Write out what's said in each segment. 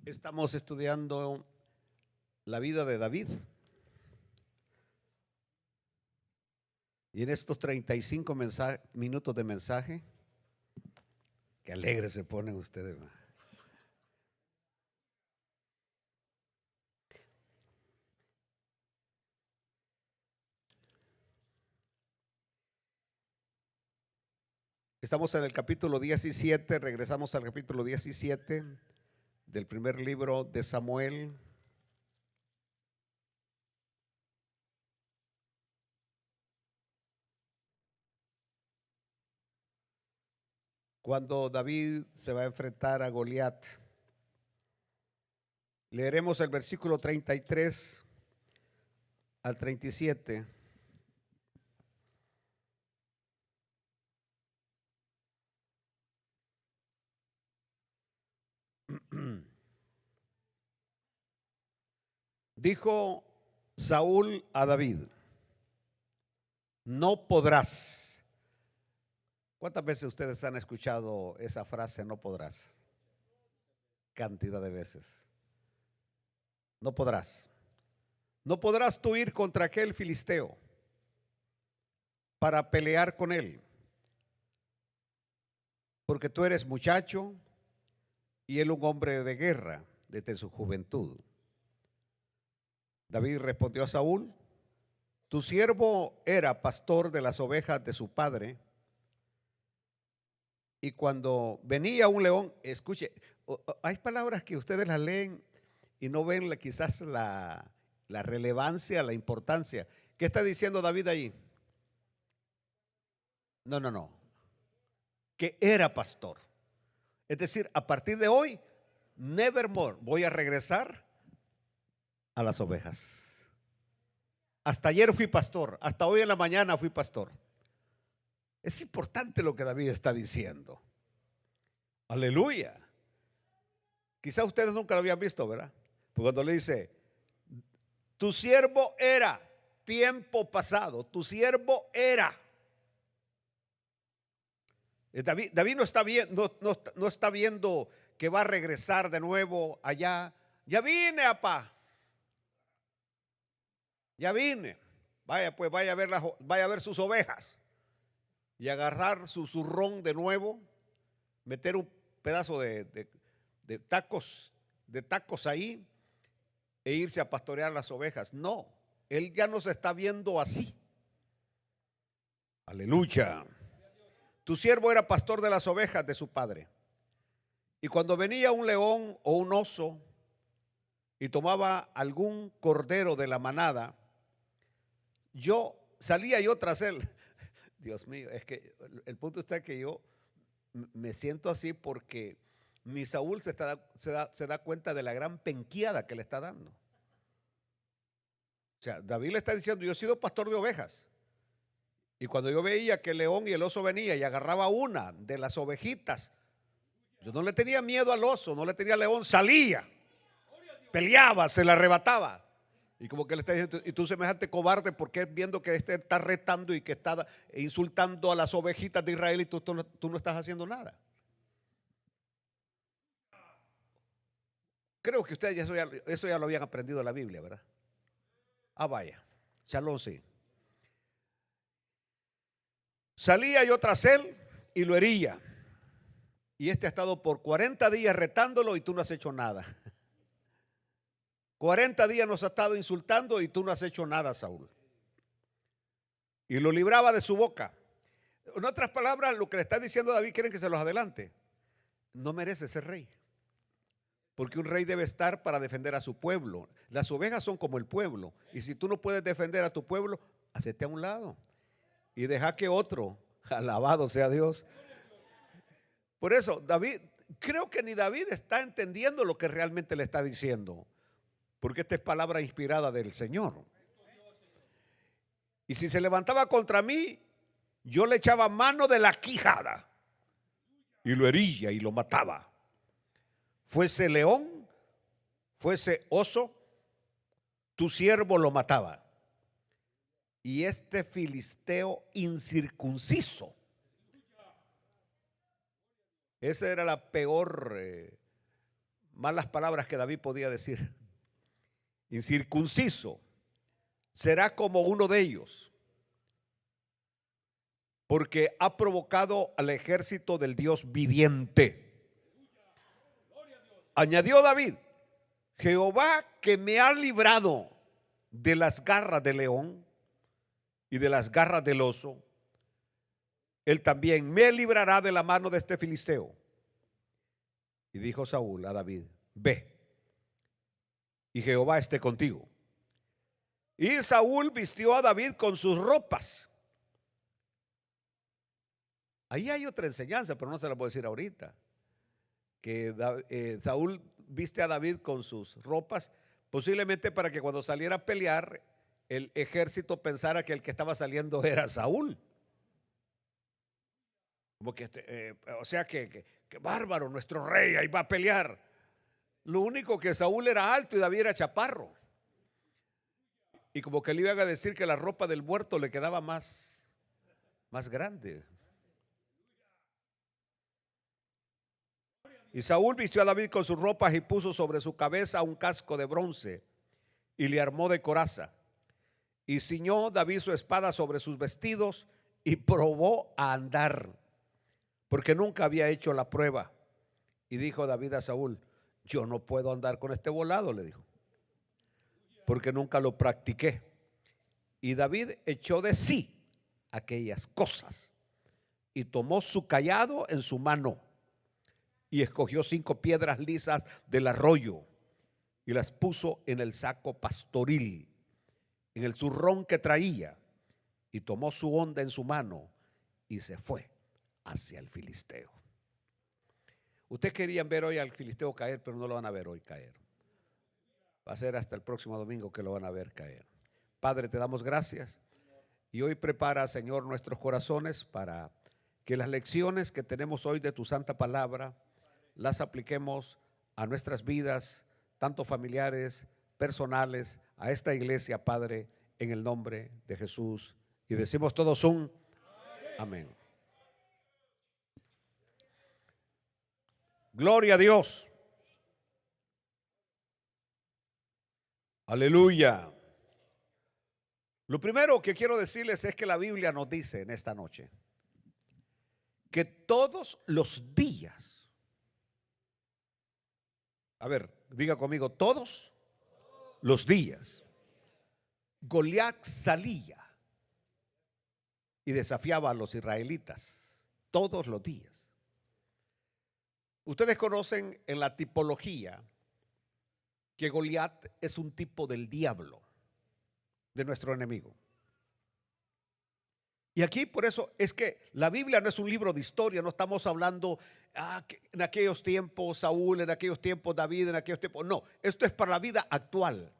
Estamos estudiando la vida de David. Y en estos 35 minutos de mensaje, qué alegre se ponen ustedes. Estamos en el capítulo 17, regresamos al capítulo 17 del primer libro de Samuel. Cuando David se va a enfrentar a Goliat. Leeremos el versículo 33 al 37. Dijo Saúl a David: no podrás. ¿Cuántas veces ustedes han escuchado esa frase, no podrás? Cantidad de veces. No podrás. No podrás tú ir contra aquel filisteo para pelear con él, porque tú eres muchacho y él un hombre de guerra desde su juventud. David respondió a Saúl: tu siervo era pastor de las ovejas de su padre, y cuando venía un león, escuche, hay palabras que ustedes las leen y no ven quizás la relevancia, la importancia. ¿Qué está diciendo David ahí? No. Que era pastor. Es decir, a partir de hoy, nevermore, voy a regresar a las ovejas. Hasta ayer fui pastor, hasta hoy en la mañana fui pastor. Es importante lo que David está diciendo. Aleluya. Quizá ustedes nunca lo habían visto, ¿verdad? Porque cuando le dice, tu siervo era, tiempo pasado, tu siervo era. David no está viendo que va a regresar de nuevo allá. Ya vine, apá. Ya vine. Vaya, pues vaya a ver sus ovejas. Y agarrar su zurrón de nuevo, meter un pedazo de tacos ahí e irse a pastorear las ovejas. No, él ya no se está viendo así. Aleluya. Tu siervo era pastor de las ovejas de su padre. Y cuando venía un león o un oso y tomaba algún cordero de la manada, yo salía yo tras él. Dios mío, es que el punto está que yo me siento así porque mi Saúl se da cuenta de la gran penquiada que le está dando. O sea, David le está diciendo, yo he sido pastor de ovejas. Y cuando yo veía que el león y el oso venía y agarraba una de las ovejitas, yo no le tenía miedo al oso, no le tenía al león, salía, peleaba, se la arrebataba. Y como que le está diciendo, y tú semejante cobarde, porque viendo que este está retando y que está insultando a las ovejitas de Israel y tú no estás haciendo nada. Creo que ustedes eso ya lo habían aprendido en la Biblia, ¿verdad? Ah, vaya, Shalom, sí. Salía yo tras él y lo hería. Y este ha estado por 40 días retándolo y tú no has hecho nada. 40 días nos ha estado insultando y tú no has hecho nada, Saúl. Y lo libraba de su boca. En otras palabras, lo que le está diciendo David, quieren que se los adelante. No merece ser rey. Porque un rey debe estar para defender a su pueblo. Las ovejas son como el pueblo. Y si tú no puedes defender a tu pueblo, hacete a un lado. Y deja que otro, alabado sea Dios. Por eso, David, creo que ni David está entendiendo lo que realmente le está diciendo. Porque esta es palabra inspirada del Señor. Y si se levantaba contra mí, yo le echaba mano de la quijada y lo hería y lo mataba. Fuese león, fuese oso, tu siervo lo mataba. Y este filisteo incircunciso, esa era la peor malas palabras que David podía decir. Incircunciso será como uno de ellos, porque ha provocado al ejército del Dios viviente. Añadió David: Jehová, que me ha librado de las garras del león y de las garras del oso, él también me librará de la mano de este filisteo. Y dijo Saúl a David: ve, y Jehová esté contigo. Y Saúl vistió a David con sus ropas. Ahí hay otra enseñanza, pero no se la puedo decir ahorita. Que Saúl viste a David con sus ropas, posiblemente para que cuando saliera a pelear, el ejército pensara que el que estaba saliendo era Saúl. Como que, o sea que bárbaro, nuestro rey ahí va a pelear. Lo único que Saúl era alto y David era chaparro. Y como que le iban a decir que la ropa del muerto le quedaba más grande. Y Saúl vistió a David con sus ropas y puso sobre su cabeza un casco de bronce y le armó de coraza. Y ciñó David su espada sobre sus vestidos y probó a andar, porque nunca había hecho la prueba. Y dijo David a Saúl: yo no puedo andar con este volado, le dijo, porque nunca lo practiqué. Y David echó de sí aquellas cosas y tomó su cayado en su mano y escogió 5 piedras lisas del arroyo y las puso en el saco pastoril, en el zurrón que traía, y tomó su honda en su mano y se fue hacia el filisteo. Ustedes querían ver hoy al filisteo caer, pero no lo van a ver hoy caer. Va a ser hasta el próximo domingo que lo van a ver caer. Padre, te damos gracias y hoy prepara, Señor, nuestros corazones para que las lecciones que tenemos hoy de tu santa palabra las apliquemos a nuestras vidas, tanto familiares, personales, a esta iglesia, Padre, en el nombre de Jesús. Y decimos todos un amén. Gloria a Dios. Aleluya. Lo primero que quiero decirles es que la Biblia nos dice en esta noche que todos los días, a ver, diga conmigo, todos los días, Goliat salía y desafiaba a los israelitas, todos los días. Ustedes conocen en la tipología que Goliat es un tipo del diablo, de nuestro enemigo. Y aquí por eso es que la Biblia no es un libro de historia, no estamos hablando que en aquellos tiempos Saúl, en aquellos tiempos David, en aquellos tiempos, no, esto es para la vida actual.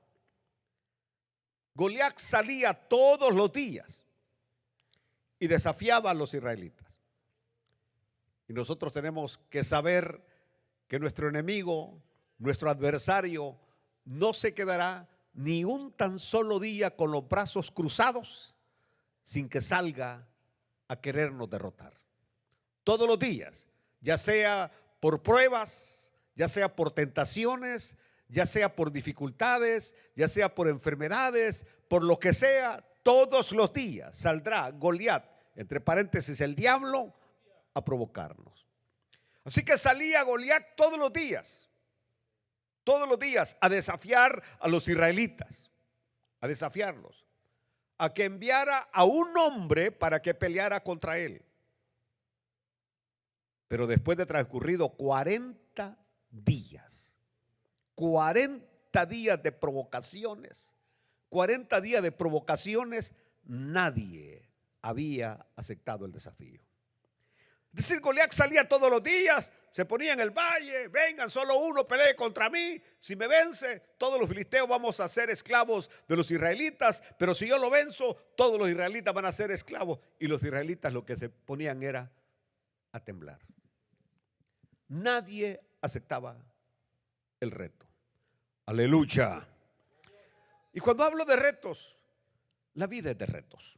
Goliat salía todos los días y desafiaba a los israelitas. Y nosotros tenemos que saber que nuestro enemigo, nuestro adversario, no se quedará ni un tan solo día con los brazos cruzados sin que salga a querernos derrotar. Todos los días, ya sea por pruebas, ya sea por tentaciones, ya sea por dificultades, ya sea por enfermedades, por lo que sea, todos los días saldrá Goliat, entre paréntesis el diablo, a provocarnos. Así que salía Goliat todos los días a desafiar a los israelitas, a desafiarlos, a que enviara a un hombre para que peleara contra él. Pero después de transcurrido 40 días de provocaciones, 40 días de provocaciones, nadie había aceptado el desafío. Es decir, Goliat salía todos los días, se ponía en el valle: vengan, solo uno pelee contra mí, si me vence, todos los filisteos vamos a ser esclavos de los israelitas, pero si yo lo venzo, todos los israelitas van a ser esclavos. Y los israelitas lo que se ponían era a temblar. Nadie aceptaba el reto. Aleluya. Y cuando hablo de retos, la vida es de retos,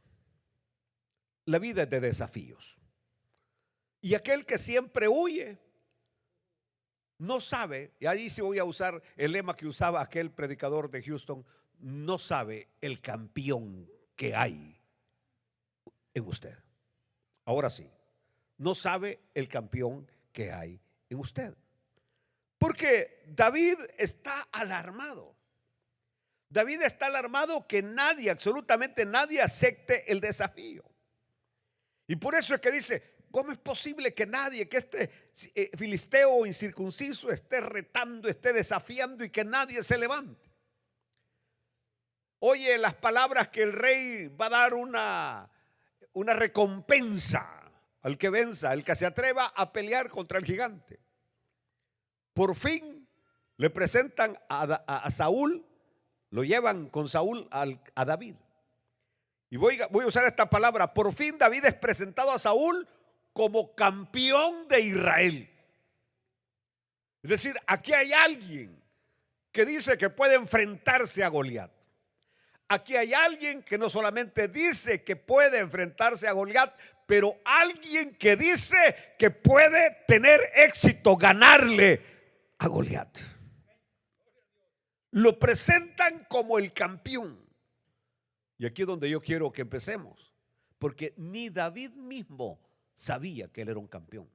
la vida es de desafíos. Y aquel que siempre huye no sabe, y ahí sí voy a usar el lema que usaba aquel predicador de Houston, no sabe el campeón que hay en usted. Ahora sí, no sabe el campeón que hay en usted. Porque David está alarmado. David está alarmado que nadie, absolutamente nadie, acepte el desafío. Y por eso es que dice: ¿cómo es posible que nadie, que este filisteo incircunciso esté retando, esté desafiando y que nadie se levante? Oye las palabras que el rey va a dar una recompensa al que venza, al que se atreva a pelear contra el gigante. Por fin le presentan a Saúl, lo llevan con Saúl a David. Y voy a usar esta palabra: por fin David es presentado a Saúl como campeón de Israel. Es decir, aquí hay alguien que dice que puede enfrentarse a Goliat. Aquí hay alguien que no solamente dice que puede enfrentarse a Goliat, pero alguien que dice que puede tener éxito, ganarle a Goliat. Lo presentan como el campeón. Y aquí es donde yo quiero que empecemos, porque ni David mismo sabía que él era un campeón.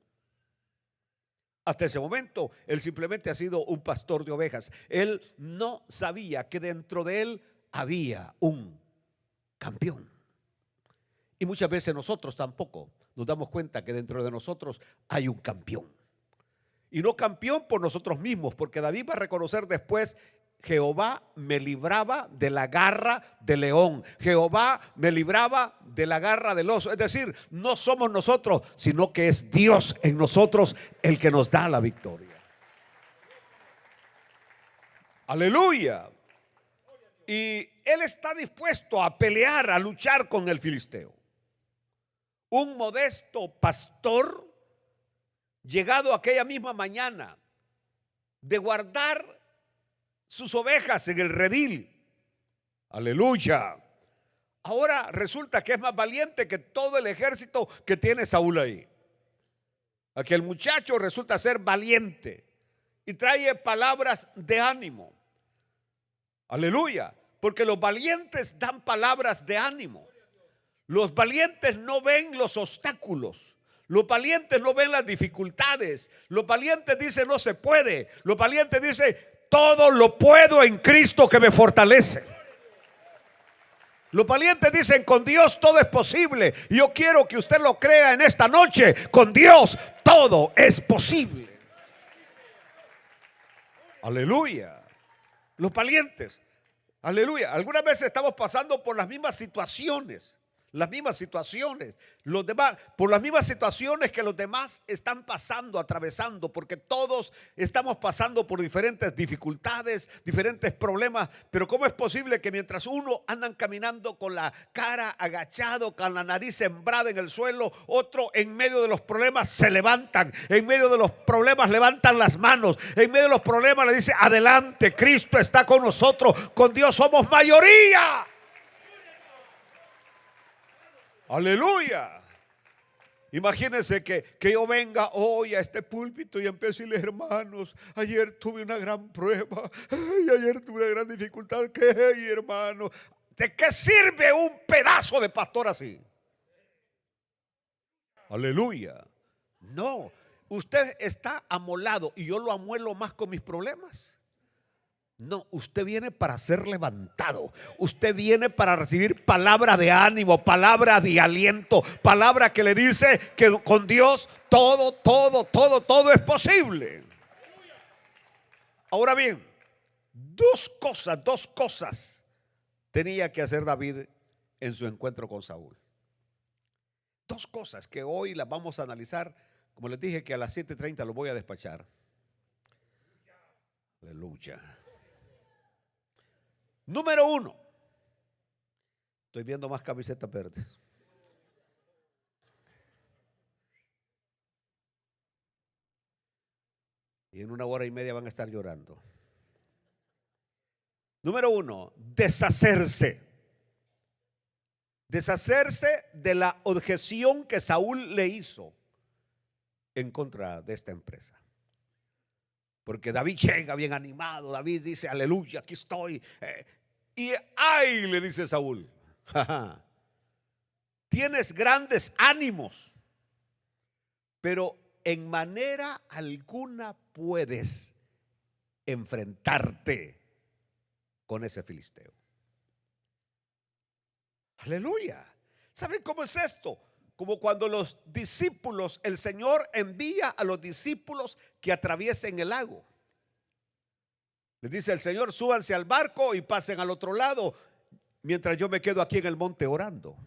Hasta ese momento él simplemente ha sido un pastor de ovejas. Él no sabía que dentro de él había un campeón. Y muchas veces nosotros tampoco nos damos cuenta que dentro de nosotros hay un campeón. Y no campeón por nosotros mismos, porque David va a reconocer después: Jehová me libraba de la garra del león, Jehová me libraba de la garra del oso. Es decir, no somos nosotros, sino que es Dios en nosotros el que nos da la victoria. Aleluya. Y él está dispuesto a pelear, a luchar con el filisteo. Un modesto pastor, llegado aquella misma mañana de guardar sus ovejas en el redil. Aleluya. Ahora resulta que es más valiente que todo el ejército que tiene Saúl ahí. Aquel muchacho resulta ser valiente y trae palabras de ánimo. Aleluya. Porque los valientes dan palabras de ánimo. Los valientes no ven los obstáculos. Los valientes no ven las dificultades. Los valientes dicen: no se puede. Los valientes dicen: todo lo puedo en Cristo que me fortalece. Los valientes dicen: con Dios todo es posible. Y yo quiero que usted lo crea en esta noche: con Dios todo es posible. Aleluya. Los valientes. Aleluya. Algunas veces estamos pasando por las mismas situaciones. Los demás, por las mismas situaciones que los demás están pasando, atravesando, porque todos estamos pasando por diferentes dificultades, diferentes problemas. Pero ¿cómo es posible que mientras uno andan caminando con la cara agachado, con la nariz sembrada en el suelo, otro en medio de los problemas se levantan, en medio de los problemas levantan las manos, en medio de los problemas le dice: adelante, Cristo está con nosotros, con Dios somos mayoría? Aleluya. Imagínense que yo venga hoy a este púlpito y empiezo a decirle: hermanos, ayer tuve una gran prueba, ayer tuve una gran dificultad. ¿Qué, hermano? ¿De qué sirve un pedazo de pastor así? Aleluya. No, usted está amolado y yo lo amuelo más con mis problemas. No, usted viene para ser levantado. Usted viene para recibir palabra de ánimo, palabra de aliento, palabra que le dice que con Dios todo es posible. Ahora bien, dos cosas tenía que hacer David en su encuentro con Saúl. Dos cosas que hoy las vamos a analizar. Como les dije que a las 7:30 lo voy a despachar. Aleluya. Número 1. Estoy viendo más camisetas verdes. Y en 1 hora y media van a estar llorando. Número 1, deshacerse. Deshacerse de la objeción que Saúl le hizo en contra de esta empresa. Porque David llega bien animado. David dice, aleluya, aquí estoy. Y ay, le dice Saúl, tienes grandes ánimos, pero en manera alguna puedes enfrentarte con ese filisteo. Aleluya. ¿Saben cómo es esto? Como cuando los discípulos, el Señor envía a los discípulos que atraviesen el lago. Les dice el Señor, súbanse al barco y pasen al otro lado, mientras yo me quedo aquí en el monte orando.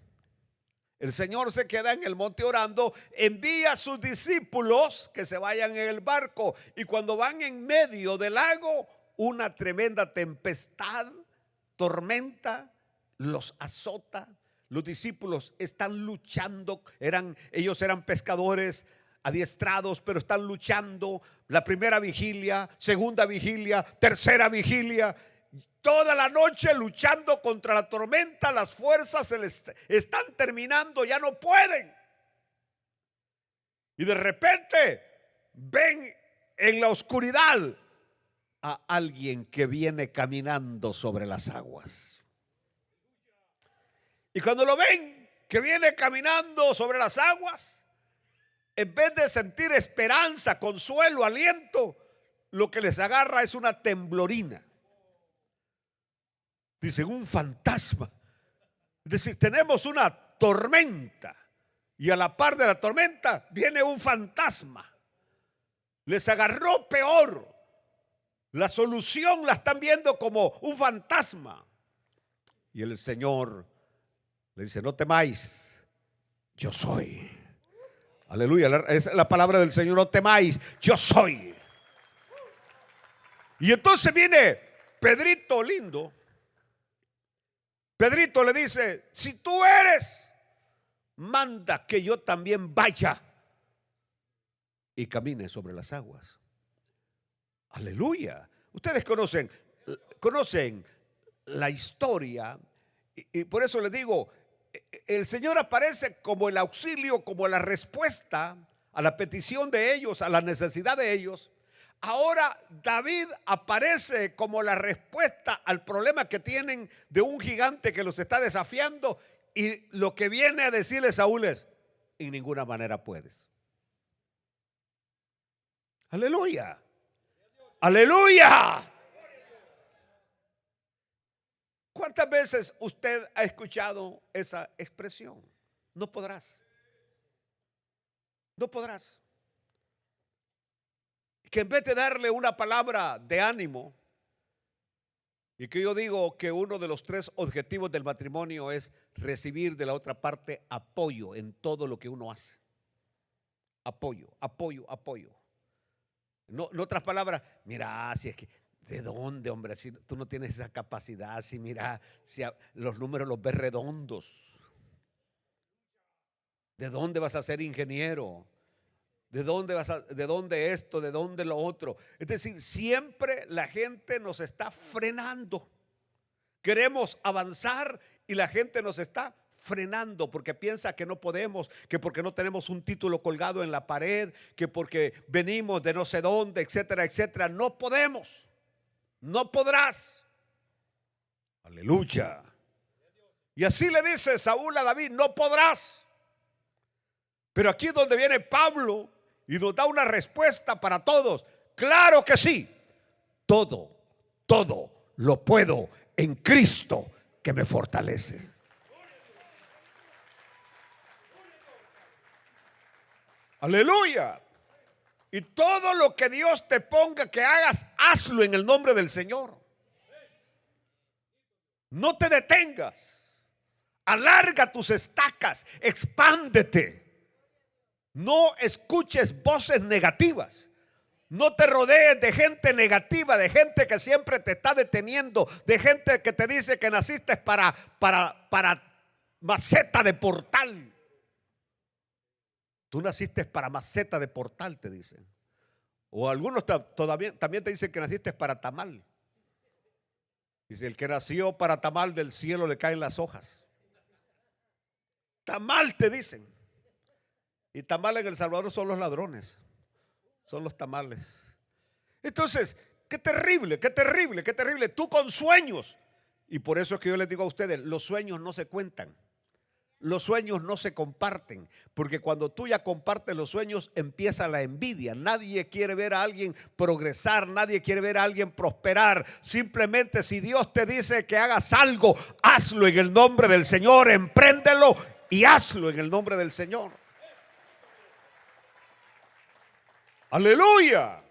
El Señor se queda en el monte orando, envía a sus discípulos que se vayan en el barco, y cuando van en medio del lago, una tremenda tempestad, tormenta, los azota. Los discípulos están luchando, ellos eran pescadores adiestrados, pero están luchando. La primera vigilia, segunda vigilia, tercera vigilia, toda la noche luchando contra la tormenta. Las fuerzas se les están terminando, ya no pueden. Y de repente ven en la oscuridad a alguien que viene caminando sobre las aguas. Y cuando lo ven que viene caminando sobre las aguas, en vez de sentir esperanza, consuelo, aliento, lo que les agarra es una temblorina. Dicen, un fantasma. Es decir, tenemos una tormenta y a la par de la tormenta viene un fantasma. Les agarró peor. La solución la están viendo como un fantasma. Y el Señor le dice, no temáis, yo soy. Aleluya, es la palabra del Señor, no temáis, yo soy. Y entonces viene Pedrito lindo. Pedrito le dice, si tú eres, manda que yo también vaya y camine sobre las aguas. Aleluya. Ustedes conocen la historia, y por eso les digo, el Señor aparece como el auxilio, como la respuesta a la petición de ellos, a la necesidad de ellos. Ahora David aparece como la respuesta al problema que tienen de un gigante que los está desafiando, y lo que viene a decirle Saúl es, en ninguna manera puedes. Aleluya. Aleluya. ¿Cuántas veces usted ha escuchado esa expresión? No podrás. No podrás. Que en vez de darle una palabra de ánimo, y que yo digo que uno de los 3 objetivos del matrimonio es recibir de la otra parte apoyo en todo lo que uno hace. Apoyo, apoyo, apoyo. No, en otras palabras, mira, si es que, ¿de dónde, hombre? Si tú no tienes esa capacidad, si mira, si los números los ves redondos. ¿De dónde vas a ser ingeniero? ¿De dónde esto? ¿De dónde lo otro? Es decir, siempre la gente nos está frenando. Queremos avanzar y la gente nos está frenando porque piensa que no podemos, que porque no tenemos un título colgado en la pared, que porque venimos de no sé dónde, etcétera, etcétera. No podemos, no podrás. Aleluya. Y así le dice Saúl a David, no podrás. Pero aquí es donde viene Pablo y nos da una respuesta para todos. Claro que sí. Todo lo puedo en Cristo que me fortalece. Aleluya. Y todo lo que Dios te ponga que hagas, hazlo en el nombre del Señor. No te detengas. Alarga tus estacas, expándete. No escuches voces negativas. No te rodees de gente negativa, de gente que siempre te está deteniendo, de gente que te dice que naciste para maceta de portal. Tú naciste para maceta de portal, te dicen. O algunos también te dicen que naciste para tamal. Dice, el que nació para tamal, del cielo le caen las hojas. Tamal te dicen. Y tamal en El Salvador son los ladrones. Son los tamales. Entonces, qué terrible, qué terrible, qué terrible. Tú con sueños. Y por eso es que yo les digo a ustedes, los sueños no se cuentan. Los sueños no se comparten, porque cuando tú ya compartes los sueños empieza la envidia. Nadie quiere ver a alguien progresar, nadie quiere ver a alguien prosperar. Simplemente si Dios te dice que hagas algo, hazlo en el nombre del Señor, empréndelo y hazlo en el nombre del Señor. Aleluya.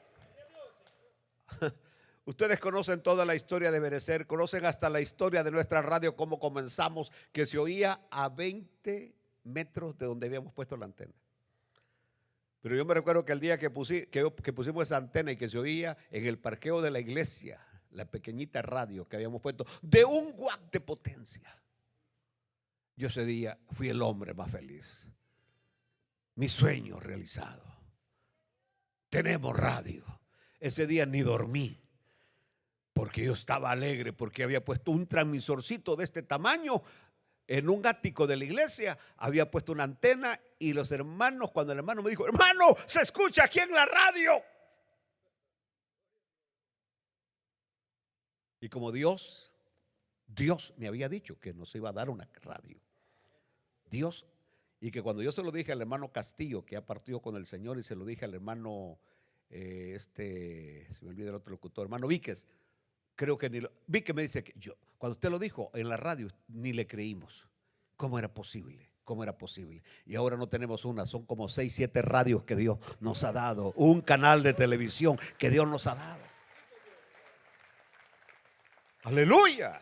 Ustedes conocen toda la historia de Berecer, conocen hasta la historia de nuestra radio, cómo comenzamos, que se oía a 20 metros de donde habíamos puesto la antena. Pero yo me recuerdo que el día que pusimos esa antena y que se oía en el parqueo de la iglesia, la pequeñita radio que habíamos puesto, de 1 watt de potencia. Yo ese día fui el hombre más feliz. Mi sueño realizado. Tenemos radio. Ese día ni dormí, porque yo estaba alegre, porque había puesto un transmisorcito de este tamaño en un ático de la iglesia, había puesto una antena y los hermanos, cuando el hermano me dijo, hermano, se escucha aquí en la radio. Y como Dios me había dicho que nos iba a dar una radio. Dios, y que cuando yo se lo dije al hermano Castillo, que ha partido con el Señor, y se lo dije al hermano, se me olvida el otro locutor, hermano Víquez. Creo que ni lo, vi que me dice que yo, cuando usted lo dijo en la radio, ni le creímos. ¿Cómo era posible? ¿Cómo era posible? Y ahora no tenemos una, son como 6, 7 radios que Dios nos ha dado, un canal de televisión que Dios nos ha dado. Aleluya.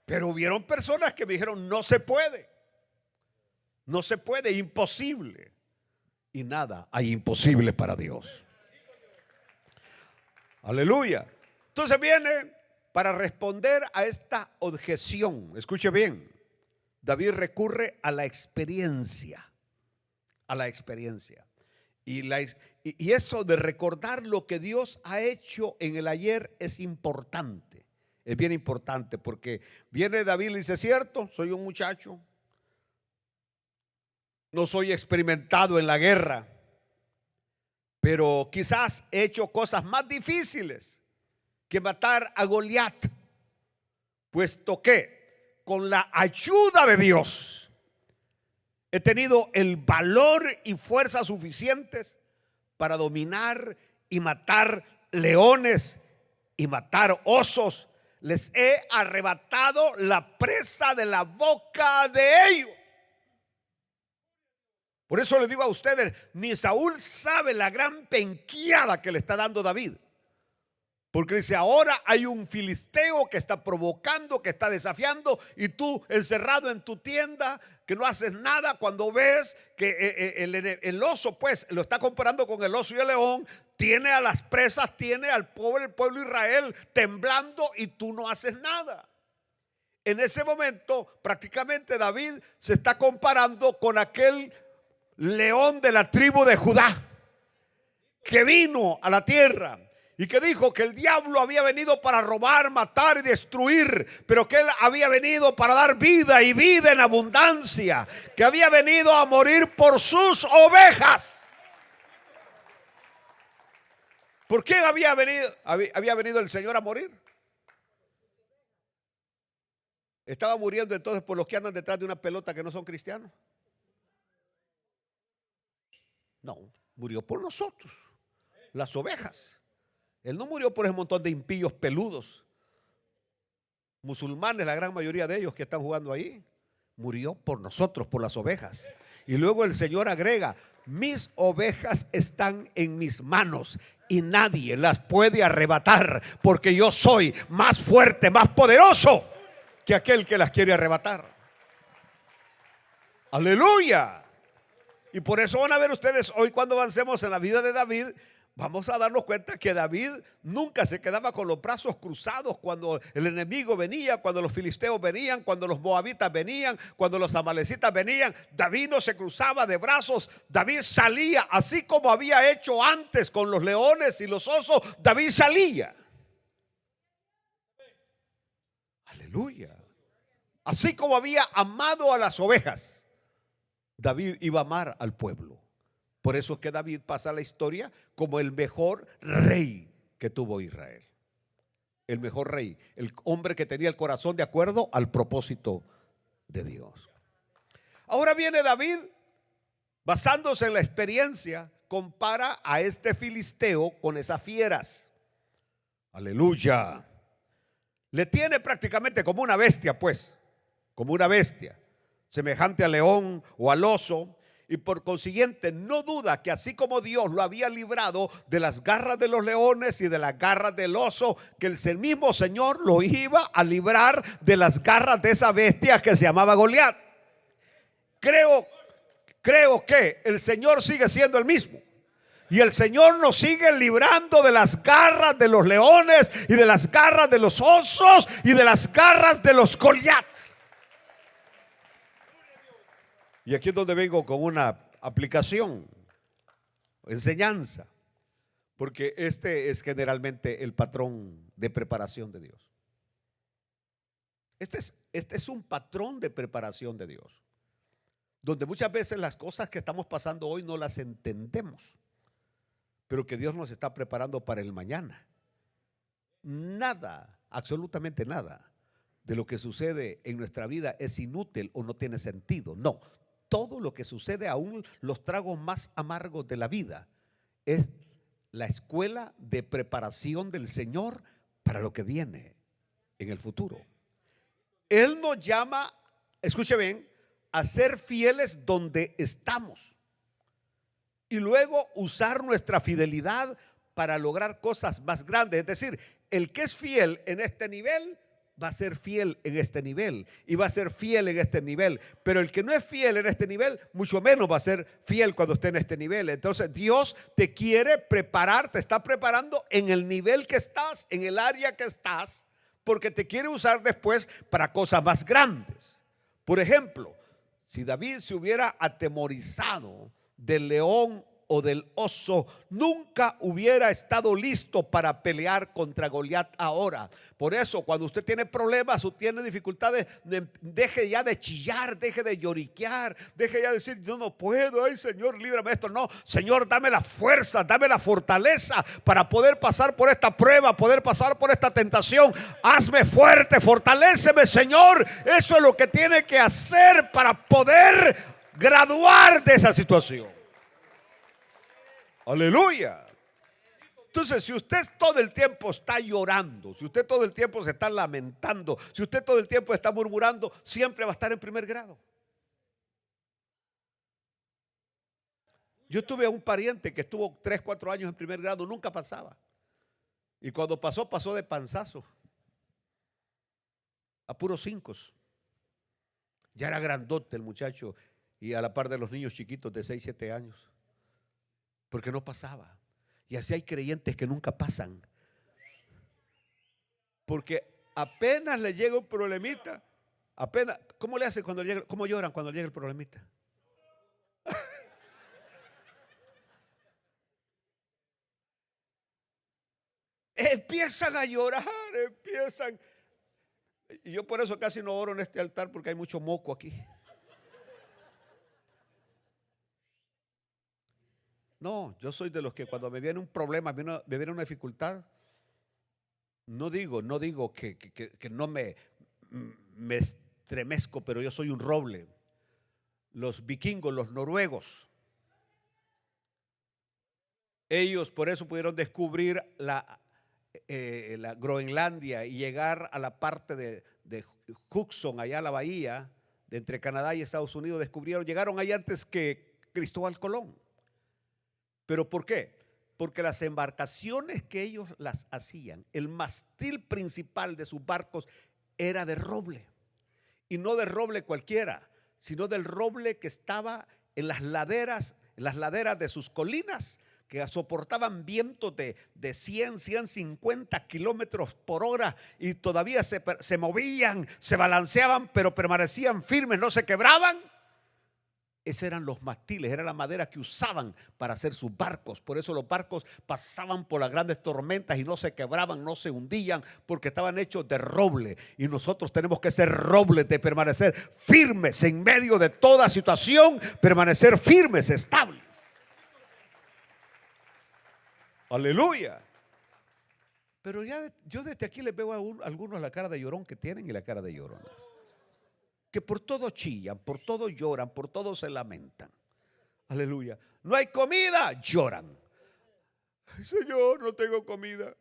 Pero hubieron personas que me dijeron, no se puede, imposible. Y nada hay imposible para Dios. Aleluya. Entonces viene para responder a esta objeción. Escuche bien, David recurre a la experiencia, y eso de recordar lo que Dios ha hecho en el ayer es importante, es bien importante, porque viene David y le dice, cierto, soy un muchacho, no soy experimentado en la guerra, pero quizás he hecho cosas más difíciles que matar a Goliat, puesto que con la ayuda de Dios he tenido el valor y fuerza suficientes para dominar y matar leones y matar osos. Les he arrebatado la presa de la boca de ellos. Por eso les digo a ustedes, ni Saúl sabe la gran penqueada que le está dando David. Porque dice, ahora hay un filisteo que está provocando, que está desafiando, y tú encerrado en tu tienda, que no haces nada, cuando ves que el oso, pues lo está comparando con el oso y el león, tiene a las presas, tiene al pobre pueblo de Israel temblando y tú no haces nada. En ese momento prácticamente David se está comparando con aquel león de la tribu de Judá que vino a la tierra y que dijo que el diablo había venido para robar, matar y destruir, pero que él había venido para dar vida y vida en abundancia, que había venido a morir por sus ovejas. ¿Por quién había venido el Señor a morir? ¿Estaba muriendo entonces por los que andan detrás de una pelota que no son cristianos? No, murió por nosotros, las ovejas. Él no murió por ese montón de impíos peludos, musulmanes, la gran mayoría de ellos que están jugando ahí. Murió por nosotros, por las ovejas. Y luego el Señor agrega, mis ovejas están en mis manos y nadie las puede arrebatar, porque yo soy más fuerte, más poderoso que aquel que las quiere arrebatar. Aleluya. Y por eso van a ver ustedes hoy, cuando avancemos en la vida de David, vamos a darnos cuenta que David nunca se quedaba con los brazos cruzados cuando el enemigo venía, cuando los filisteos venían, cuando los moabitas venían, cuando los amalecitas venían. David no se cruzaba de brazos. David salía, así como había hecho antes con los leones y los osos. David salía. Aleluya. Así como había amado a las ovejas, David iba a amar al pueblo. Por eso es que David pasa a la historia como el mejor rey que tuvo Israel. El mejor rey, el hombre que tenía el corazón de acuerdo al propósito de Dios. Ahora viene David, basándose en la experiencia, compara a este filisteo con esas fieras. Aleluya. Le tiene prácticamente como una bestia, pues, como una bestia, semejante al león o al oso. Y por consiguiente no duda que así como Dios lo había librado de las garras de los leones y de las garras del oso, que el mismo Señor lo iba a librar de las garras de esa bestia que se llamaba Goliat. Creo que el Señor sigue siendo el mismo. Y el Señor nos sigue librando de las garras de los leones y de las garras de los osos y de las garras de los Goliat. Y aquí es donde vengo con una aplicación, enseñanza, porque este es generalmente el patrón de preparación de Dios. Este es un patrón de preparación de Dios, donde muchas veces las cosas que estamos pasando hoy no las entendemos, pero que Dios nos está preparando para el mañana. Nada, absolutamente nada de lo que sucede en nuestra vida es inútil o no tiene sentido. No. Todo lo que sucede, aún los tragos más amargos de la vida, es la escuela de preparación del Señor para lo que viene en el futuro. Él nos llama, escuche bien, a ser fieles donde estamos y luego usar nuestra fidelidad para lograr cosas más grandes. Es decir, el que es fiel en este nivel va a ser fiel en este nivel y va a ser fiel en este nivel, pero el que no es fiel en este nivel, mucho menos va a ser fiel cuando esté en este nivel. Entonces Dios te quiere preparar, te está preparando en el nivel que estás, en el área que estás, porque te quiere usar después para cosas más grandes. Por ejemplo, si David se hubiera atemorizado del león o del oso, nunca hubiera estado listo para pelear contra Goliat ahora. Por eso, cuando usted tiene problemas o tiene dificultades, deje ya de chillar, deje de lloriquear, deje ya de decir yo no puedo, ay Señor, líbrame de esto. No, Señor, dame la fuerza, dame la fortaleza para poder pasar por esta prueba, poder pasar por esta tentación. Hazme fuerte, fortaléceme, Señor. Eso es lo que tiene que hacer para poder graduar de esa situación. Aleluya. Entonces, si usted todo el tiempo está llorando, si usted todo el tiempo se está lamentando, si usted todo el tiempo está murmurando, siempre va a estar en primer grado. Yo tuve a un pariente que estuvo 3, 4 años en primer grado, nunca pasaba. Y cuando pasó, pasó de panzazo, a puros 5. Ya era grandote el muchacho y a la par de los niños chiquitos de 6, 7 años. Porque no pasaba. Y así hay creyentes que nunca pasan. Porque apenas le llega un problemita, apenas, ¿cómo le hacen cuando llega, cómo lloran cuando llega el problemita? Empiezan a llorar, empiezan. Y yo por eso casi no oro en este altar porque hay mucho moco aquí. No, yo soy de los que cuando me viene un problema, me viene una dificultad, no digo que no me estremezco, pero yo soy un roble. Los vikingos, los noruegos, ellos por eso pudieron descubrir la Groenlandia y llegar a la parte de Hudson, allá a la bahía de entre Canadá y Estados Unidos. Llegaron ahí antes que Cristóbal Colón. ¿Pero por qué? Porque las embarcaciones que ellos las hacían, el mastil principal de sus barcos era de roble. Y no de roble cualquiera, sino del roble que estaba en las laderas de sus colinas, que soportaban vientos de 100, 150 kilómetros por hora y todavía se movían, se balanceaban, pero permanecían firmes, no se quebraban. Esos eran los mastiles, era la madera que usaban para hacer sus barcos. Por eso los barcos pasaban por las grandes tormentas y no se quebraban, no se hundían, porque estaban hechos de roble. Y nosotros tenemos que ser robles, de permanecer firmes en medio de toda situación, permanecer firmes, estables. Aleluya. Pero ya yo desde aquí les veo a algunos la cara de llorón que tienen y la cara de llorones. Que por todo chillan, por todo lloran, por todo se lamentan. Aleluya. No hay comida, lloran. Ay, Señor, no tengo comida.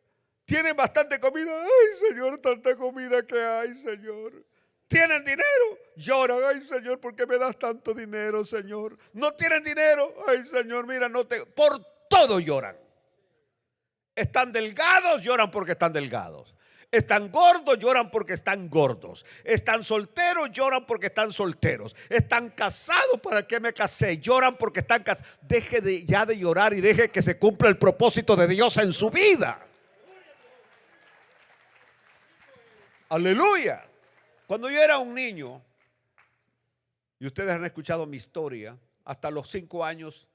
¿Tienen bastante comida? Ay, Señor, tanta comida que hay, Señor. ¿Tienen dinero? Lloran. Ay, Señor, ¿por qué me das tanto dinero, Señor? ¿No tienen dinero? Ay, Señor, mira, no te... Por todo lloran. Están delgados, lloran porque están delgados. Están gordos, lloran porque están gordos. Están solteros, lloran porque están solteros. Están casados, ¿para qué me casé? Lloran porque están casados. Deje ya de llorar y deje que se cumpla el propósito de Dios en su vida. Aleluya. Cuando yo era un niño, y ustedes han escuchado mi historia, hasta los 5 años,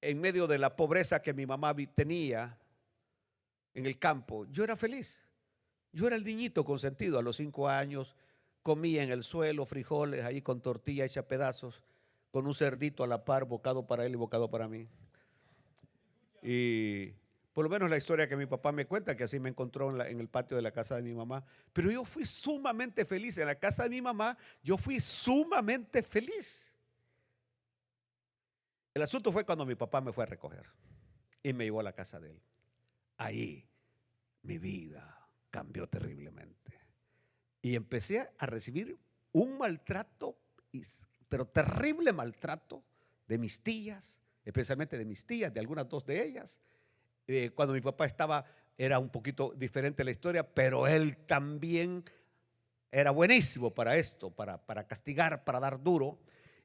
en medio de la pobreza que mi mamá tenía en el campo, yo era feliz. Yo era el niñito consentido. A los 5 años comía en el suelo frijoles ahí con tortilla hecha pedazos, con un cerdito a la par, bocado para él y bocado para mí. Y por lo menos la historia que mi papá me cuenta, que así me encontró en el patio de la casa de mi mamá. Pero yo fui sumamente feliz. En la casa de mi mamá yo fui sumamente feliz. El asunto fue cuando mi papá me fue a recoger y me llevó a la casa de él. Ahí mi vida cambió terriblemente. Y empecé a recibir un maltrato, pero terrible maltrato de mis tías, especialmente de mis tías, de algunas 2 de ellas. Cuando mi papá estaba, era un poquito diferente la historia, pero él también era buenísimo para esto, para castigar, para dar duro.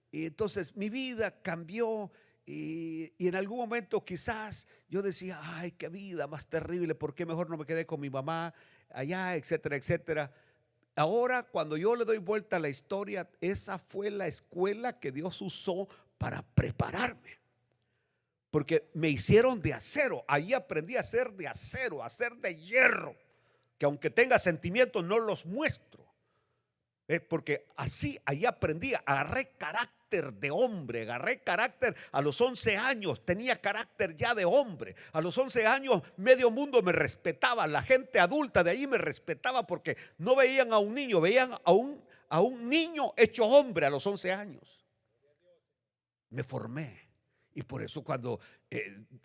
Y entonces mi vida cambió y en algún momento quizás yo decía, ay, qué vida más terrible, ¿por qué mejor no me quedé con mi mamá allá, etcétera, etcétera? Ahora, cuando yo le doy vuelta a la historia, esa fue la escuela que Dios usó para prepararme. Porque me hicieron de acero, ahí aprendí a ser de acero, a ser de hierro, que aunque tenga sentimientos no los muestro. Porque así ahí aprendí, agarré carácter de hombre, agarré carácter a los 11 años, tenía carácter ya de hombre. A los 11 años medio mundo me respetaba, la gente adulta de ahí me respetaba porque no veían a un niño, veían a un niño hecho hombre a los 11 años. Me formé y por eso cuando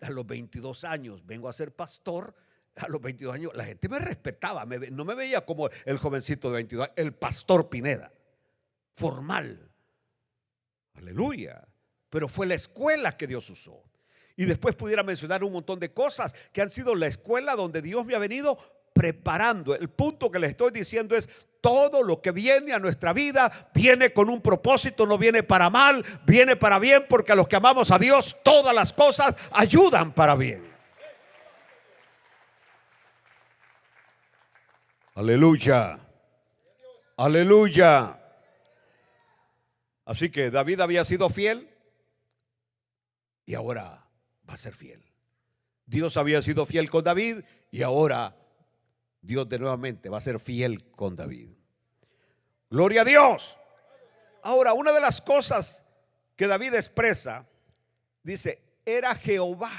a los 22 años vengo a ser pastor, a los 22 años la gente me respetaba, no me veía como el jovencito de 22 años, el pastor Pineda, formal. Aleluya. Pero fue la escuela que Dios usó. Y después pudiera mencionar un montón de cosas que han sido la escuela donde Dios me ha venido preparando. El punto que les estoy diciendo es: todo lo que viene a nuestra vida viene con un propósito, no viene para mal, viene para bien, porque a los que amamos a Dios todas las cosas ayudan para bien. Aleluya. Aleluya. Así que David había sido fiel y ahora va a ser fiel. Dios había sido fiel con David y ahora Dios de nuevamente va a ser fiel con David. Gloria a Dios. Ahora, una de las cosas que David expresa, dice: era Jehová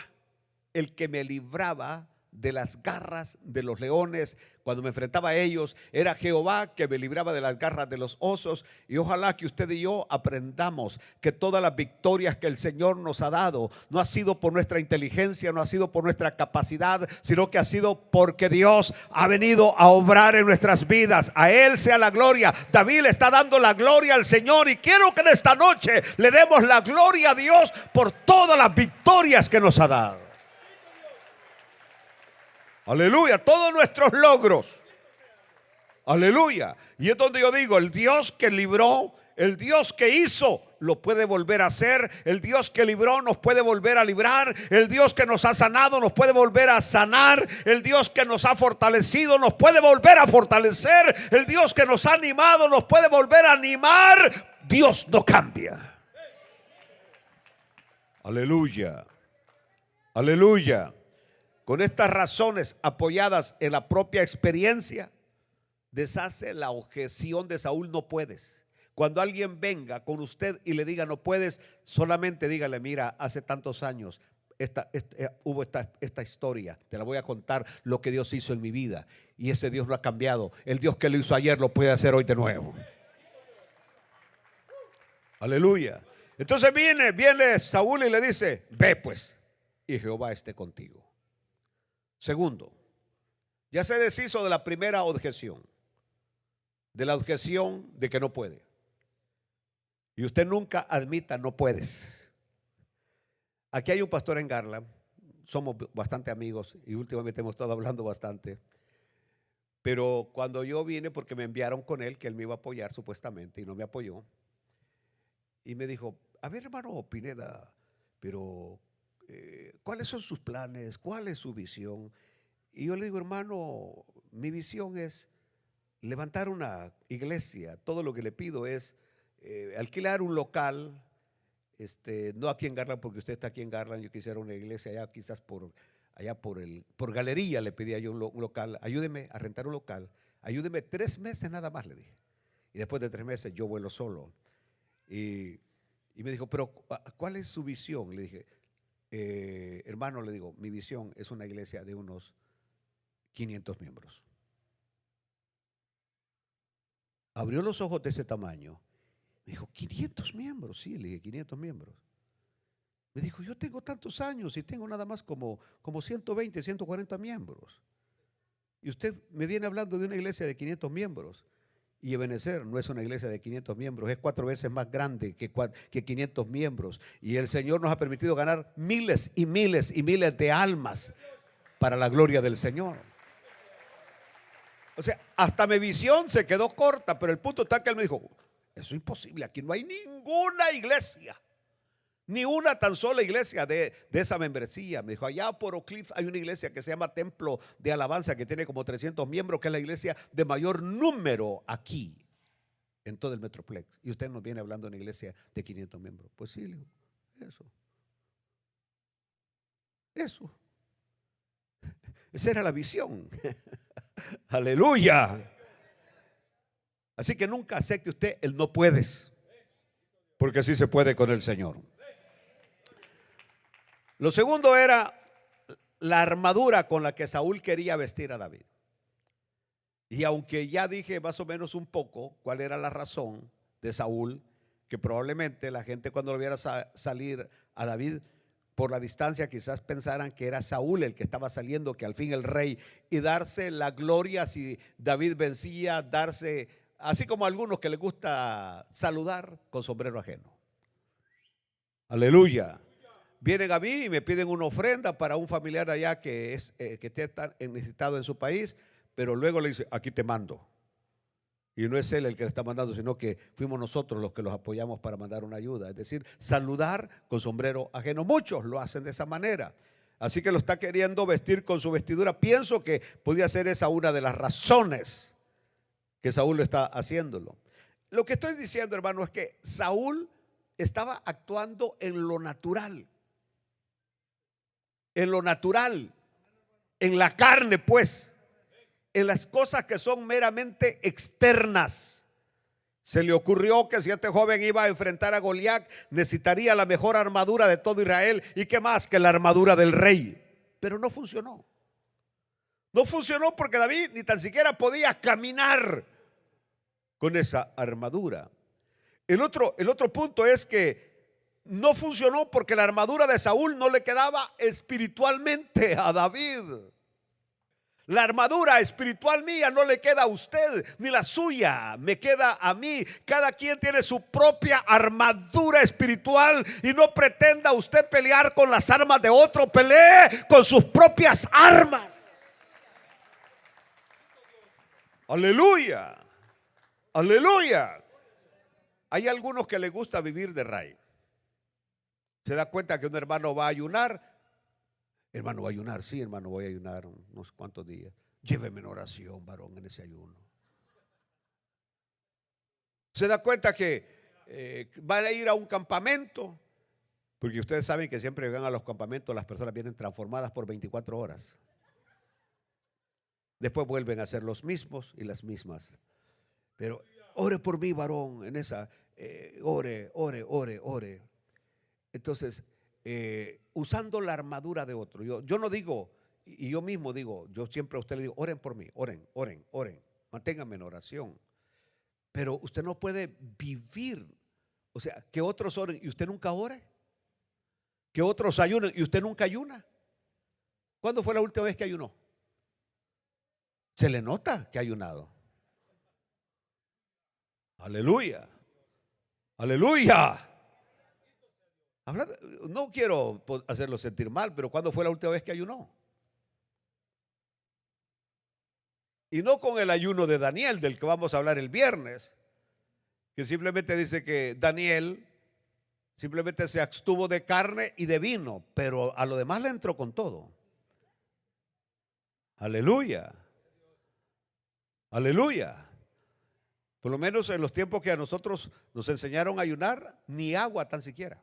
el que me libraba de las garras de los leones. Cuando me enfrentaba a ellos, era Jehová que me libraba de las garras de los osos. Y ojalá que usted y yo aprendamos que todas las victorias que el Señor nos ha dado no ha sido por nuestra inteligencia, no ha sido por nuestra capacidad, sino que ha sido porque Dios ha venido a obrar en nuestras vidas. A Él sea la gloria. David le está dando la gloria al Señor, y quiero que en esta noche le demos la gloria a Dios por todas las victorias que nos ha dado. Aleluya, todos nuestros logros. Aleluya. Y es donde yo digo: el Dios que libró, el Dios que hizo, lo puede volver a hacer. El Dios que libró nos puede volver a librar. El Dios que nos ha sanado nos puede volver a sanar. El Dios que nos ha fortalecido nos puede volver a fortalecer. El Dios que nos ha animado nos puede volver a animar. Dios no cambia. Aleluya. Aleluya. Con estas razones, apoyadas en la propia experiencia, deshace la objeción de Saúl: no puedes. Cuando alguien venga con usted y le diga no puedes, solamente dígale: mira, hace tantos años hubo esta historia, te la voy a contar lo que Dios hizo en mi vida. Y ese Dios no ha cambiado. El Dios que lo hizo ayer lo puede hacer hoy de nuevo. Aleluya. Entonces viene Saúl y le dice: ve pues, y Jehová esté contigo. Segundo, ya se deshizo de la primera objeción, de la objeción de que no puede. Y usted nunca admita no puedes. Aquí hay un pastor en Garland, somos bastante amigos y últimamente hemos estado hablando bastante. Pero cuando yo vine, porque me enviaron con él, que él me iba a apoyar supuestamente y no me apoyó, y me dijo: a ver, hermano Pineda, pero ¿cuáles son sus planes? ¿Cuál es su visión? Y yo le digo: hermano, mi visión es levantar una iglesia. Todo lo que le pido es alquilar un local, no aquí en Garland, porque usted está aquí en Garland. Yo quisiera una iglesia allá, quizás por Galería le pedía yo un local. Ayúdeme a rentar un local, ayúdeme 3 meses nada más, le dije. Y después de 3 meses yo vuelo solo. Y me dijo: pero ¿cuál es su visión? Le dije: hermano, le digo, mi visión es una iglesia de unos 500 miembros. Abrió los ojos de ese tamaño. Me dijo: 500 miembros. Sí, le dije: 500 miembros. Me dijo: yo tengo tantos años y tengo nada más como 120, 140 miembros. Y usted me viene hablando de una iglesia de 500 miembros. Y Ebenezer no es una iglesia de 500 miembros, es 4 veces más grande que 500 miembros. Y el Señor nos ha permitido ganar miles y miles y miles de almas para la gloria del Señor. O sea, hasta mi visión se quedó corta, pero el punto está que él me dijo: eso es imposible, aquí no hay ninguna iglesia, ni una tan sola iglesia de esa membresía. Me dijo: allá por Oak Cliff hay una iglesia que se llama Templo de Alabanza, que tiene como 300 miembros, que es la iglesia de mayor número aquí en todo el Metroplex. Y usted nos viene hablando de una iglesia de 500 miembros. Pues sí, le digo, eso. Esa era la visión. Aleluya. Así que nunca acepte usted el no puedes, porque sí se puede con el Señor. Lo segundo era la armadura con la que Saúl quería vestir a David. Y aunque ya dije más o menos un poco cuál era la razón de Saúl, que probablemente la gente cuando lo viera salir a David por la distancia quizás pensaran que era Saúl el que estaba saliendo, que al fin el rey, y darse la gloria si David vencía, darse, así como a algunos que les gusta saludar con sombrero ajeno. Aleluya. Vienen a mí y me piden una ofrenda para un familiar allá que está necesitado en su país, pero luego le dice: aquí te mando. Y no es él el que le está mandando, sino que fuimos nosotros los que los apoyamos para mandar una ayuda. Es decir, saludar con sombrero ajeno. Muchos lo hacen de esa manera. Así que lo está queriendo vestir con su vestidura. Pienso que podía ser esa una de las razones que Saúl lo está haciéndolo. Lo que estoy diciendo, hermano, es que Saúl estaba actuando en lo natural. En lo natural. En la carne, pues. En las cosas que son meramente externas. Se le ocurrió que si este joven iba a enfrentar a Goliat, necesitaría la mejor armadura de todo Israel. ¿Y qué más que la armadura del rey? Pero no funcionó. No funcionó porque David ni tan siquiera podía caminar con esa armadura. El otro punto es que no funcionó porque la armadura de Saúl no le quedaba espiritualmente a David. La armadura espiritual mía no le queda a usted, ni la suya me queda a mí. Cada quien tiene su propia armadura espiritual y no pretenda usted pelear con las armas de otro. Pelee con sus propias armas. Aleluya, aleluya. Hay algunos que les gusta vivir de ray. Se da cuenta que un hermano va a ayunar. Hermano, va a ayunar, sí, hermano, voy a ayunar unos cuantos días. Lléveme en oración, varón, en ese ayuno. Se da cuenta que van a ir a un campamento, porque ustedes saben que siempre llegan a los campamentos, las personas vienen transformadas por 24 horas. Después vuelven a ser los mismos y las mismas. Pero ore por mí, varón, en esa, ore. Entonces, usando la armadura de otro. Yo no digo, y yo mismo digo, yo siempre a usted le digo, oren por mí, oren, oren, oren, manténganme en oración. Pero usted no puede vivir, o sea, que otros oren y usted nunca ore, que otros ayunen y usted nunca ayuna. ¿Cuándo fue la última vez que ayunó? Se le nota que ha ayunado. Aleluya, aleluya. No quiero hacerlo sentir mal, pero ¿cuándo fue la última vez que ayunó? Y no con el ayuno de Daniel, del que vamos a hablar el viernes, que simplemente dice que Daniel simplemente se abstuvo de carne y de vino, pero a lo demás le entró con todo. Aleluya, aleluya. Por lo menos en los tiempos que a nosotros nos enseñaron a ayunar, ni agua tan siquiera.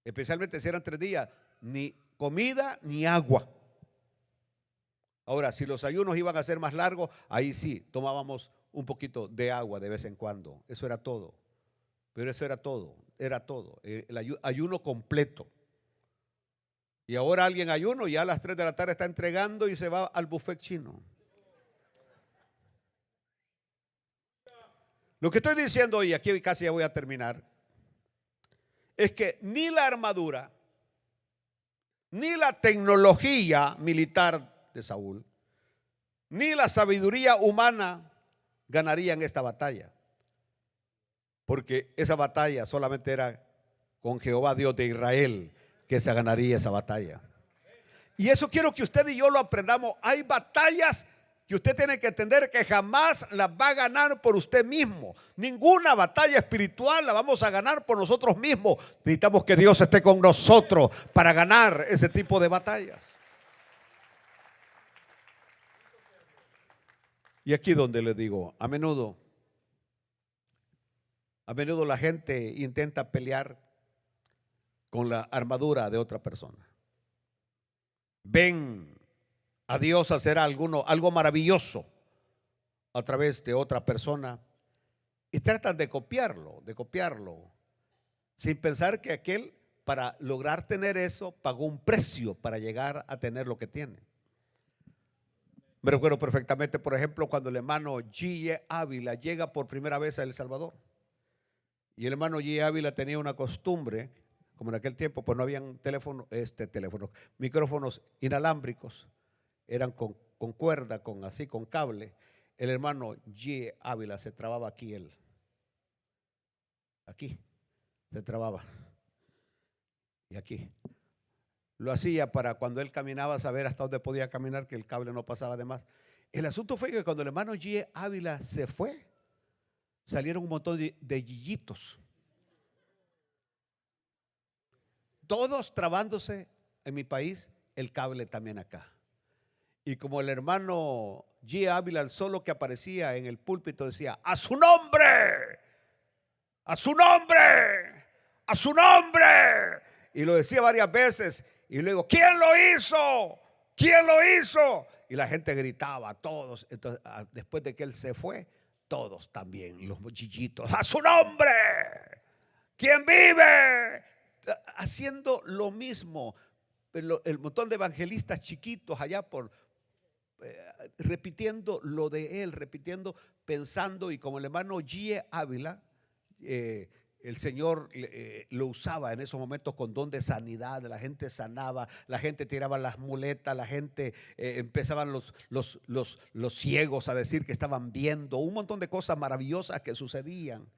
Especialmente si eran 3 días, ni comida ni agua. Ahora, si los ayunos iban a ser más largos, ahí sí, tomábamos un poquito de agua de vez en cuando. Eso era todo. Pero eso era todo, el ayuno completo. Y ahora alguien ayuno, ya a las 3 de la tarde está entregando y se va al buffet chino. Lo que estoy diciendo hoy, aquí casi ya voy a terminar, es que ni la armadura, ni la tecnología militar de Saúl, ni la sabiduría humana ganarían esta batalla. Porque esa batalla solamente era con Jehová Dios de Israel que se ganaría esa batalla. Y eso quiero que usted y yo lo aprendamos. Hay batallas que usted tiene que entender que jamás las va a ganar por usted mismo. Ninguna batalla espiritual la vamos a ganar por nosotros mismos. Necesitamos que Dios esté con nosotros para ganar ese tipo de batallas. Y aquí donde le digo, a menudo la gente intenta pelear con la armadura de otra persona. Ven a Dios hacer algo maravilloso a través de otra persona y tratan de copiarlo, sin pensar que aquel, para lograr tener eso, pagó un precio para llegar a tener lo que tiene. Me recuerdo perfectamente, por ejemplo, cuando el hermano G. Ávila llega por primera vez a El Salvador. Y el hermano G. Ávila tenía una costumbre, como en aquel tiempo, pues no habían micrófonos inalámbricos, eran con cuerda, con cable. El hermano G. Ávila se trababa aquí, aquí se trababa, y aquí. Lo hacía para cuando él caminaba saber hasta dónde podía caminar, que el cable no pasaba de más. El asunto fue que cuando el hermano G. Ávila se fue, salieron un montón de yiyitos, todos trabándose en mi país, el cable también acá. Y como el hermano G. Ávila, el solo que aparecía en el púlpito, decía: ¡a su nombre! ¡A su nombre! ¡A su nombre! Y lo decía varias veces. Y luego, ¿quién lo hizo? ¿Quién lo hizo? Y la gente gritaba, todos. Entonces, después de que él se fue, todos también, los mochillitos: ¡a su nombre! ¿Quién vive? Haciendo lo mismo. El montón de evangelistas chiquitos allá repitiendo lo de él, pensando. Y como el hermano G. Ávila, el Señor lo usaba en esos momentos con don de sanidad. La gente sanaba, la gente tiraba las muletas, la gente empezaban los ciegos a decir que estaban viendo, un montón de cosas maravillosas que sucedían.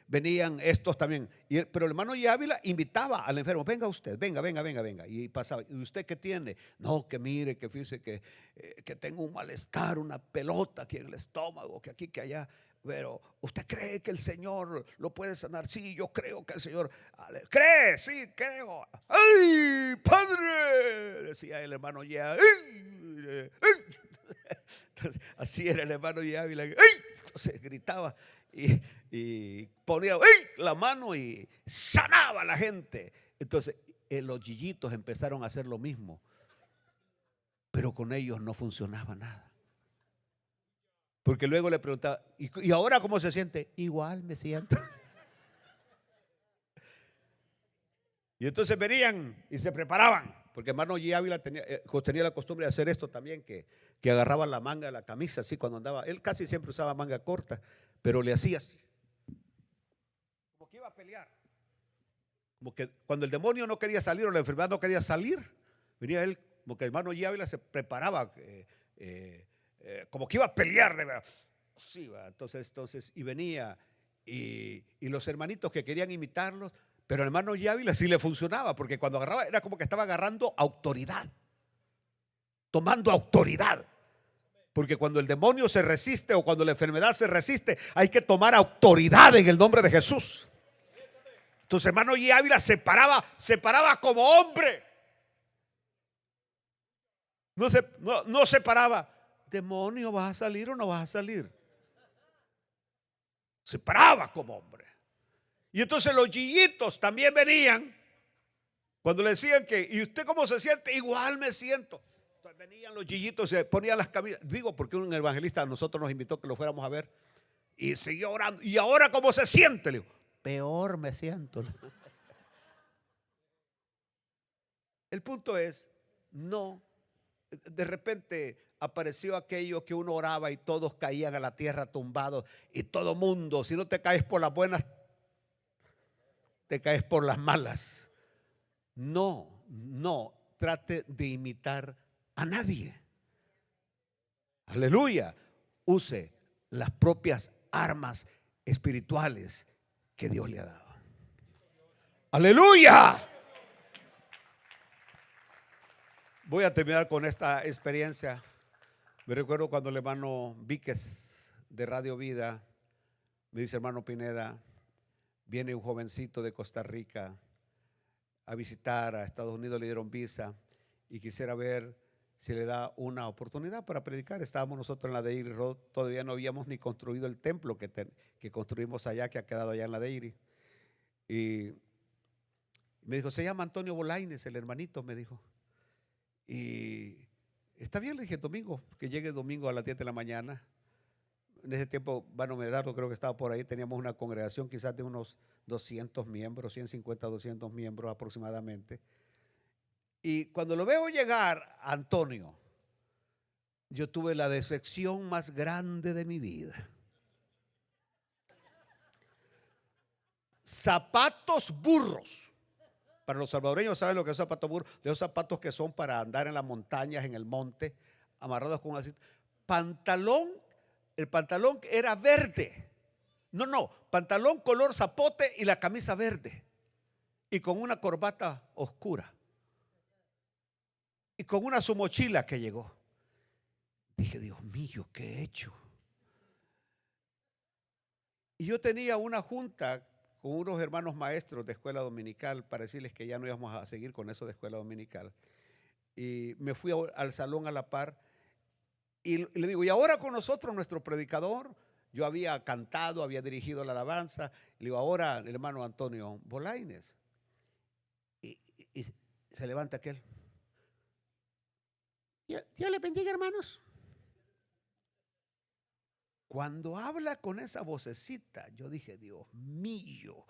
Venían estos también, pero el hermano G. Ávila invitaba al enfermo: venga usted, venga. Y pasaba: ¿y usted qué tiene? No, que mire, que fíjese que tengo un malestar, una pelota aquí en el estómago, que aquí, que allá. Pero ¿usted cree que el Señor lo puede sanar? Sí, yo creo que el Señor cree, sí, creo. ¡Ay, Padre!, decía el hermano G. Así era el hermano G. Ávila. Entonces gritaba y ponía la mano y sanaba a la gente. Entonces los yiyitos empezaron a hacer lo mismo, pero con ellos no funcionaba nada. Porque luego le preguntaba: ¿y ahora cómo se siente? Igual me siento. Y entonces venían y se preparaban, porque hermano G. Ávila tenía la costumbre de hacer esto también, que agarraba la manga de la camisa, así cuando andaba. Él casi siempre usaba manga corta, pero le hacía así, como que iba a pelear. Como que cuando el demonio no quería salir o la enfermedad no quería salir, venía él, como que el hermano G. Ávila se preparaba, como que iba a pelear, de verdad. Sí, entonces, y venía, y los hermanitos que querían imitarlos, pero el hermano G. Ávila sí le funcionaba, porque cuando agarraba era como que estaba agarrando autoridad, tomando autoridad. Porque cuando el demonio se resiste o cuando la enfermedad se resiste, hay que tomar autoridad en el nombre de Jesús. Entonces hermano G. Ávila se paraba como hombre. No se paraba. Demonio, ¿vas a salir o no vas a salir? Se paraba como hombre. Y entonces los gillitos también venían cuando le decían que, ¿y usted cómo se siente? Igual me siento. Entonces venían los gillitos, se ponían las camisas. Digo, porque un evangelista a nosotros nos invitó que lo fuéramos a ver y siguió orando. ¿Y ahora cómo se siente? Le digo, peor me siento. El punto es, no, de repente apareció aquello que uno oraba y todos caían a la tierra tumbados y todo mundo, si no te caes por las buenas, te caes por las malas. No trate de imitar a nadie. Aleluya. Use las propias armas espirituales que Dios le ha dado. Aleluya. Voy a terminar con esta experiencia. Me recuerdo cuando el hermano Víquez de Radio Vida me dice, hermano Pineda, viene un jovencito de Costa Rica a visitar a Estados Unidos, le dieron visa y quisiera ver si le da una oportunidad para predicar. Estábamos nosotros en la Dairy Road, todavía no habíamos ni construido el templo que construimos allá, que ha quedado allá en la Dairy. Y me dijo, se llama Antonio Bolaines, el hermanito, me dijo. Y está bien, le dije, domingo, que llegue domingo a las 10 de la mañana. En ese tiempo, bueno, Medardo creo que estaba por ahí, teníamos una congregación quizás de unos 200 miembros, 150, 200 miembros aproximadamente. Y cuando lo veo llegar a Antonio, yo tuve la decepción más grande de mi vida. Zapatos burros. Para los salvadoreños saben lo que es zapatos burros, de esos zapatos que son para andar en las montañas, en el monte, amarrados con así. Pantalón, el pantalón era verde. No, pantalón color zapote y la camisa verde. Y con una corbata oscura. Y con una su mochila que llegó. Dije, Dios mío, ¿qué he hecho? Y yo tenía una junta con unos hermanos maestros de escuela dominical para decirles que ya no íbamos a seguir con eso de escuela dominical. Y me fui al salón a la par y le digo, y ahora con nosotros nuestro predicador, yo había cantado, había dirigido la alabanza, le digo, ahora el hermano Antonio Bolaines. Y se levanta aquel. Dios le bendiga, hermanos. Cuando habla con esa vocecita, yo dije, Dios mío,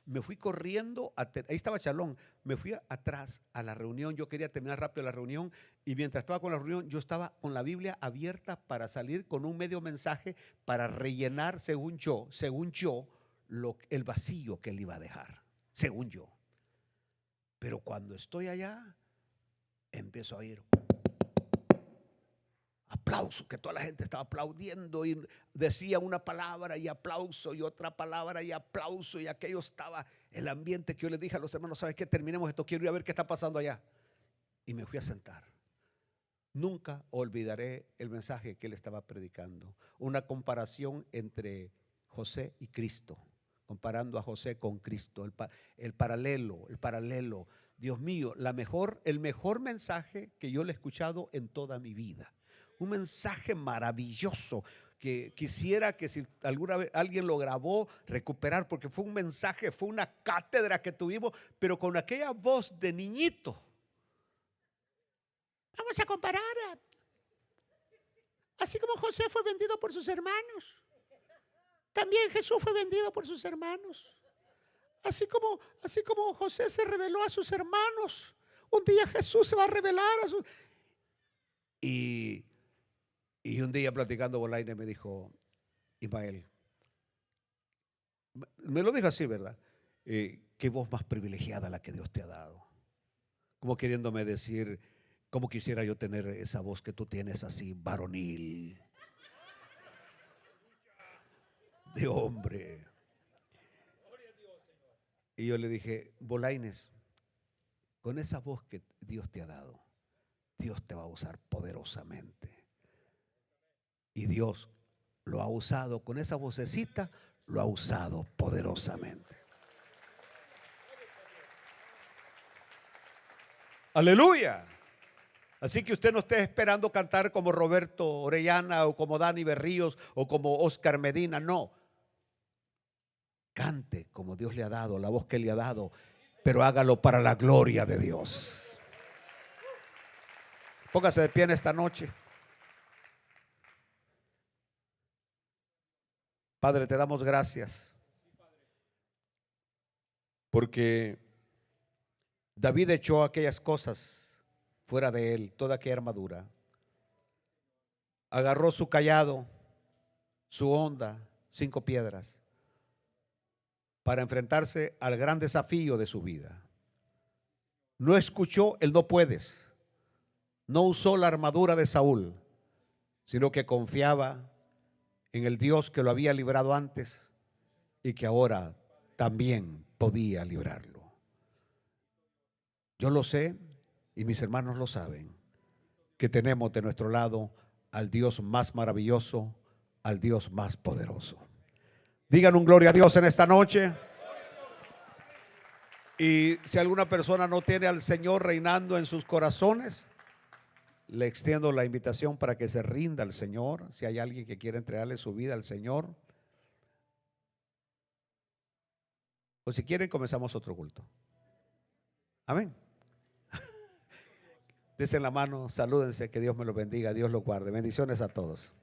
me fui corriendo, ahí estaba Chalón, me fui atrás a la reunión, yo quería terminar rápido la reunión y mientras estaba con la reunión, yo estaba con la Biblia abierta para salir con un medio mensaje para rellenar, según yo, el vacío que él iba a dejar, según yo. Pero cuando estoy allá, empiezo a oír aplauso, que toda la gente estaba aplaudiendo y decía una palabra y aplauso y otra palabra y aplauso, y aquello estaba el ambiente que yo les dije a los hermanos, ¿sabes qué? Terminemos esto, quiero ir a ver qué está pasando allá. Y me fui a sentar. Nunca olvidaré el mensaje que él estaba predicando, una comparación entre José y Cristo, comparando a José con Cristo, el paralelo. Dios mío, el mejor mensaje que yo le he escuchado en toda mi vida. Un mensaje maravilloso que quisiera que si alguna vez alguien lo grabó, recuperar, porque fue un mensaje, fue una cátedra que tuvimos, pero con aquella voz de niñito. Vamos a comparar. Así como José fue vendido por sus hermanos, también Jesús fue vendido por sus hermanos. así como José se reveló a sus hermanos, un día Jesús se va a revelar a sus... Y un día platicando Bolaine me dijo, Ismael, me lo dijo así, ¿verdad? Qué voz más privilegiada la que Dios te ha dado. Como queriéndome decir, cómo quisiera yo tener esa voz que tú tienes así, varonil, de hombre. Y yo le dije, Bolaines, con esa voz que Dios te ha dado, Dios te va a usar poderosamente. Y Dios lo ha usado, con esa vocecita, lo ha usado poderosamente. Aleluya. Así que usted no esté esperando cantar como Roberto Orellana o como Dani Berríos o como Oscar Medina, no. Cante como Dios le ha dado, la voz que le ha dado, pero hágalo para la gloria de Dios. Póngase de pie en esta noche. Padre, te damos gracias porque David echó aquellas cosas fuera de él, toda aquella armadura. Agarró su cayado, su honda, 5 piedras, para enfrentarse al gran desafío de su vida. No escuchó el no puedes, no usó la armadura de Saúl, sino que confiaba en el Dios que lo había librado antes y que ahora también podía librarlo. Yo lo sé y mis hermanos lo saben, que tenemos de nuestro lado al Dios más maravilloso, al Dios más poderoso. Digan un gloria a Dios en esta noche. Y si alguna persona no tiene al Señor reinando en sus corazones, le extiendo la invitación para que se rinda al Señor. Si hay alguien que quiere entregarle su vida al Señor, o si quieren, comenzamos otro culto. Amén. Desen la mano, salúdense, que Dios me los bendiga, Dios los guarde. Bendiciones a todos.